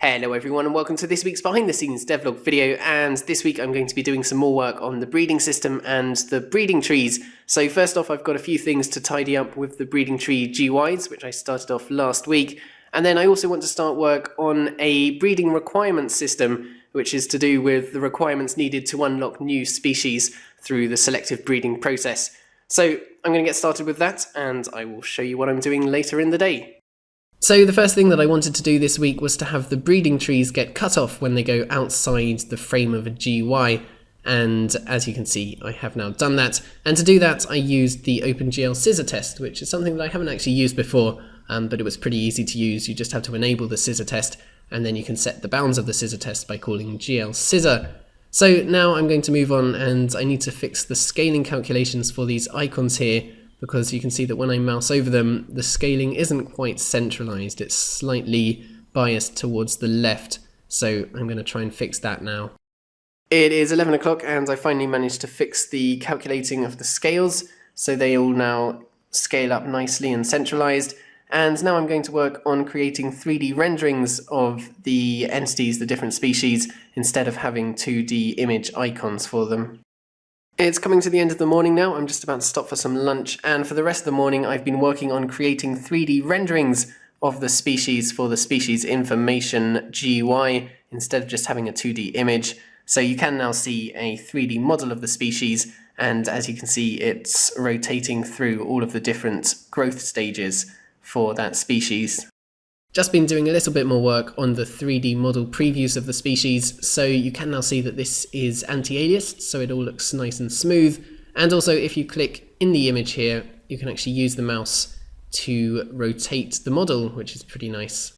Hello everyone and welcome to this week's behind the scenes devlog video, and this week I'm going to be doing some more work on the breeding system and the breeding trees. So first off, I've got a few things to tidy up with the breeding tree GUIs, which I started off last week, and then I also want to start work on a breeding requirement system, which is to do with the requirements needed to unlock new species through the selective breeding process. So I'm going to get started with that, and I will show you what I'm doing later in the day. So the first thing that I wanted to do this week was to have the breeding trees get cut off when they go outside the frame of a GUI, and as you can see I have now done that, and to do that I used the OpenGL scissor test, which is something that I haven't actually used before, but it was pretty easy to use. You just have to enable the scissor test and then you can set the bounds of the scissor test by calling GL scissor. So now I'm going to move on, and I need to fix the scaling calculations for these icons here, because you can see that when I mouse over them, the scaling isn't quite centralized. It's slightly biased towards the left. So I'm going to try and fix that now. It is 11 o'clock and I finally managed to fix the calculating of the scales. So they all now scale up nicely and centralized. And now I'm going to work on creating 3D renderings of the entities, the different species, instead of having 2D image icons for them. It's coming to the end of the morning now. I'm just about to stop for some lunch, and for the rest of the morning I've been working on creating 3D renderings of the species for the species information GUI instead of just having a 2D image. So you can now see a 3D model of the species, and as you can see it's rotating through all of the different growth stages for that species. Just been doing a little bit more work on the 3D model previews of the species, so you can now see that this is anti-aliased, so it all looks nice and smooth. And also if you click in the image here, you can actually use the mouse to rotate the model, which is pretty nice.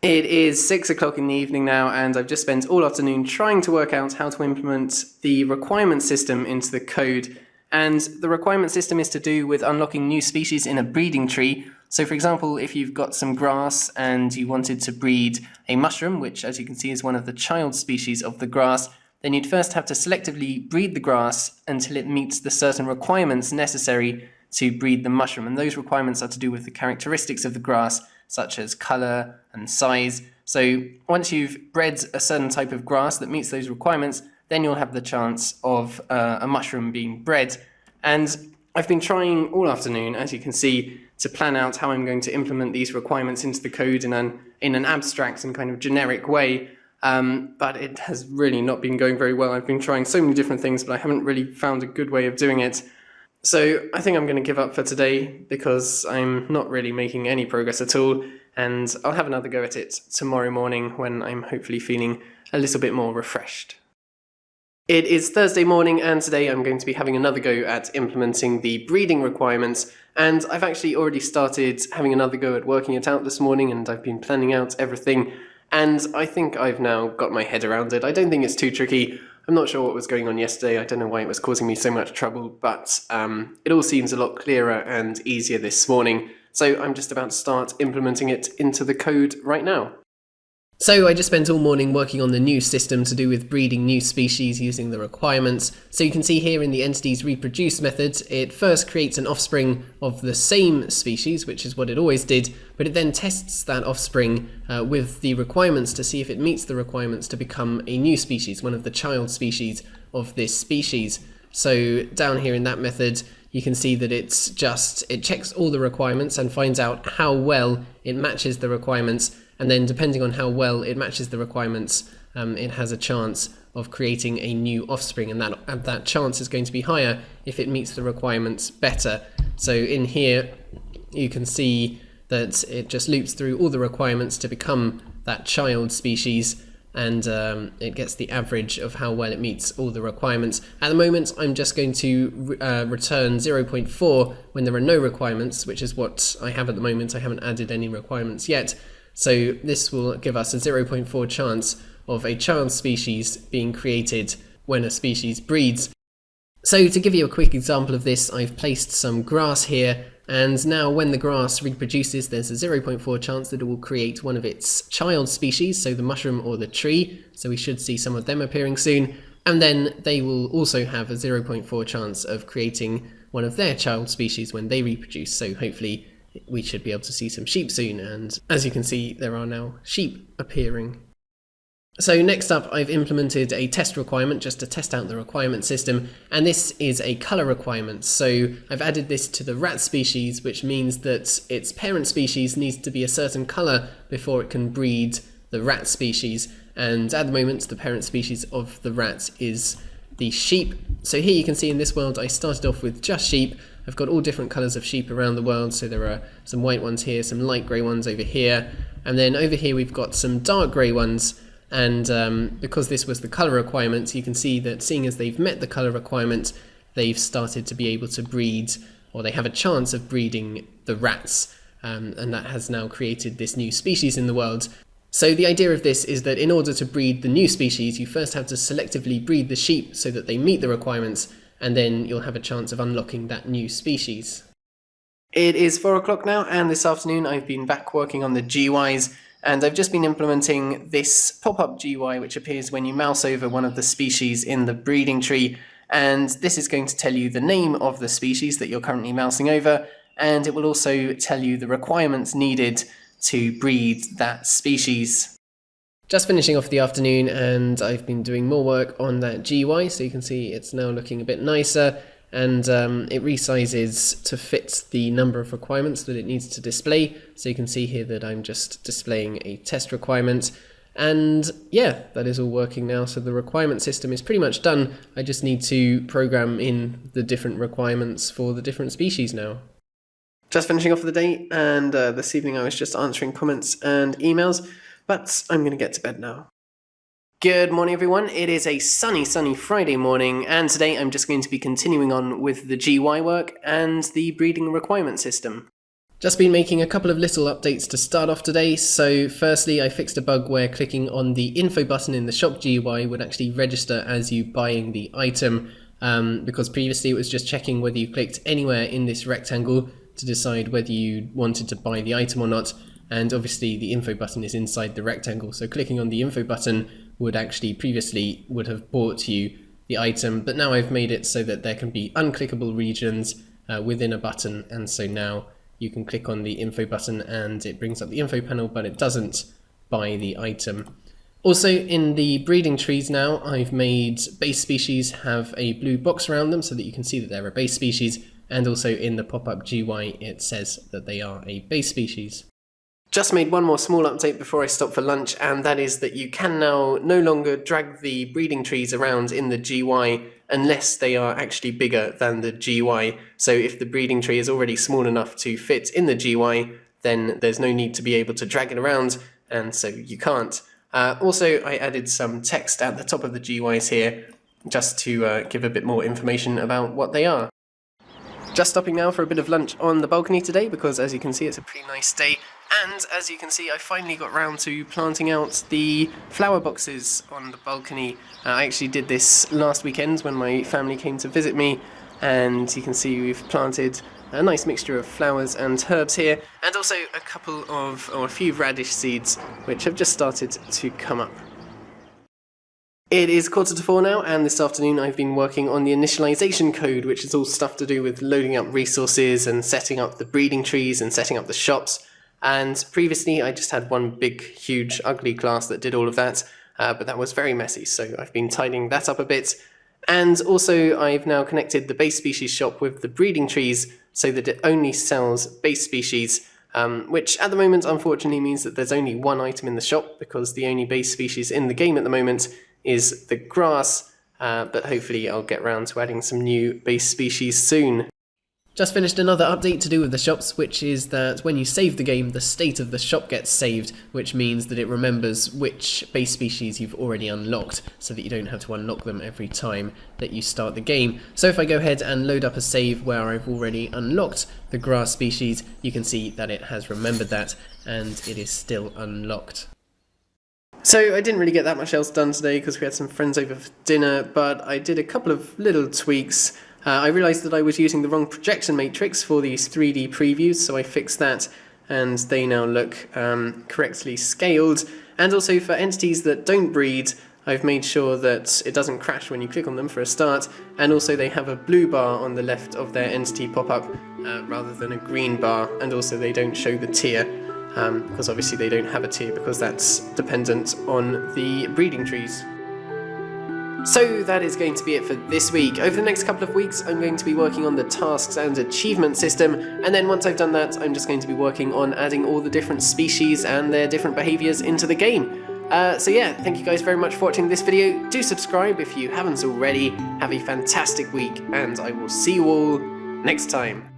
It is 6 o'clock in the evening now, and I've just spent all afternoon trying to work out how to implement the requirement system into the code. And the requirement system is to do with unlocking new species in a breeding tree. So for example, if you've got some grass and you wanted to breed a mushroom, which as you can see is one of the child species of the grass, then you'd first have to selectively breed the grass until it meets the certain requirements necessary to breed the mushroom. And those requirements are to do with the characteristics of the grass, such as colour and size. So once you've bred a certain type of grass that meets those requirements, then you'll have the chance of a mushroom being bred. And I've been trying all afternoon, as you can see, to plan out how I'm going to implement these requirements into the code in an abstract and kind of generic way, but it has really not been going very well. I've been trying so many different things, but I haven't really found a good way of doing it. So I think I'm going to give up for today, because I'm not really making any progress at all, and I'll have another go at it tomorrow morning when I'm hopefully feeling a little bit more refreshed. It is Thursday morning, and today I'm going to be having another go at implementing the breeding requirements, and I've actually already started having another go at working it out this morning, and I've been planning out everything, and I think I've now got my head around it. I don't think it's too tricky. I'm not sure what was going on yesterday. I don't know why it was causing me so much trouble, but it all seems a lot clearer and easier this morning, so I'm just about to start implementing it into the code right now. So I just spent all morning working on the new system to do with breeding new species using the requirements. So you can see here in the entities reproduce method, it first creates an offspring of the same species, which is what it always did, but it then tests that offspring with the requirements to see if it meets the requirements to become a new species, one of the child species of this species. So down here in that method, you can see that it checks all the requirements and finds out how well it matches the requirements. And then depending on how well it matches the requirements, it has a chance of creating a new offspring, and that chance is going to be higher if it meets the requirements better. So in here you can see that it just loops through all the requirements to become that child species, and it gets the average of how well it meets all the requirements. At the moment I'm just going to return 0.4 when there are no requirements, which is what I have at the moment. I haven't added any requirements yet. So this will give us a 0.4 chance of a child species being created when a species breeds. So to give you a quick example of this, I've placed some grass here, and now when the grass reproduces, there's a 0.4 chance that it will create one of its child species, so the mushroom or the tree. So we should see some of them appearing soon. And then they will also have a 0.4 chance of creating one of their child species when they reproduce. So hopefully we should be able to see some sheep soon, and as you can see, there are now sheep appearing. So next up, I've implemented a test requirement just to test out the requirement system, and this is a color requirement. So I've added this to the rat species, which means that its parent species needs to be a certain color before it can breed the rat species, and at the moment the parent species of the rat is the sheep. So here you can see in this world I started off with just sheep. I've got all different colours of sheep around the world, so there are some white ones here, some light grey ones over here, and then over here we've got some dark grey ones. And because this was the colour requirement, you can see that seeing as they've met the colour requirement, they've started to be able to breed, or they have a chance of breeding the rats, and that has now created this new species in the world. So the idea of this is that in order to breed the new species, you first have to selectively breed the sheep so that they meet the requirements, and then you'll have a chance of unlocking that new species. It is 4 o'clock now, and this afternoon I've been back working on the GUIs, and I've just been implementing this pop-up GUI which appears when you mouse over one of the species in the breeding tree, and this is going to tell you the name of the species that you're currently mousing over, and it will also tell you the requirements needed to breed that species. Just finishing off the afternoon, and I've been doing more work on that GUI, so you can see it's now looking a bit nicer, and it resizes to fit the number of requirements that it needs to display. So you can see here that I'm just displaying a test requirement, and yeah, that is all working now. So the requirement system is pretty much done. I just need to program in the different requirements for the different species now. Just finishing off for the day, and this evening I was just answering comments and emails, but I'm going to get to bed now. Good morning everyone, it is a sunny Friday morning, and today I'm just going to be continuing on with the GUI work and the breeding requirement system. Just been making a couple of little updates to start off today. So firstly, I fixed a bug where clicking on the info button in the shop GUI would actually register as you buying the item, because previously it was just checking whether you clicked anywhere in this rectangle to decide whether you wanted to buy the item or not, and obviously the info button is inside the rectangle, so clicking on the info button would actually previously would have bought you the item, but now I've made it so that there can be unclickable regions within a button, and so now you can click on the info button and it brings up the info panel, but it doesn't buy the item. Also in the breeding trees now, I've made base species have a blue box around them so that you can see that they're a base species, and also in the pop-up GUI it says that they are a base species. Just made one more small update before I stop for lunch, and that is that you can now no longer drag the breeding trees around in the GUI unless they are actually bigger than the GUI. So if the breeding tree is already small enough to fit in the GUI, then there's no need to be able to drag it around, and so you can't. Also, I added some text at the top of the GUIs here, just to give a bit more information about what they are. Just stopping now for a bit of lunch on the balcony today, because as you can see it's a pretty nice day, and as you can see I finally got round to planting out the flower boxes on the balcony. I actually did this last weekend when my family came to visit me, and you can see we've planted a nice mixture of flowers and herbs here, and also a few radish seeds which have just started to come up. It is 4:15 now, and this afternoon I've been working on the initialization code, which is all stuff to do with loading up resources and setting up the breeding trees and setting up the shops. And previously I just had one big, huge, ugly class that did all of that, but that was very messy, so I've been tidying that up a bit. And also I've now connected the base species shop with the breeding trees so that it only sells base species, which at the moment unfortunately means that there's only one item in the shop, because the only base species in the game at the moment is the grass, but hopefully I'll get round to adding some new base species soon. Just finished another update to do with the shops, which is that when you save the game, the state of the shop gets saved, which means that it remembers which base species you've already unlocked, so that you don't have to unlock them every time that you start the game. So if I go ahead and load up a save where I've already unlocked the grass species, you can see that it has remembered that, and it is still unlocked. So I didn't really get that much else done today because we had some friends over for dinner, but I did a couple of little tweaks. I realised that I was using the wrong projection matrix for these 3D previews, so I fixed that, and they now look correctly scaled. And also for entities that don't breed, I've made sure that it doesn't crash when you click on them for a start, and also they have a blue bar on the left of their entity pop-up rather than a green bar, and also they don't show the tier, because obviously they don't have a tier because that's dependent on the breeding trees. So that is going to be it for this week. Over the next couple of weeks I'm going to be working on the tasks and achievement system, and then once I've done that I'm just going to be working on adding all the different species and their different behaviours into the game. So yeah, thank you guys very much for watching this video. Do subscribe if you haven't already. Have a fantastic week, and I will see you all next time.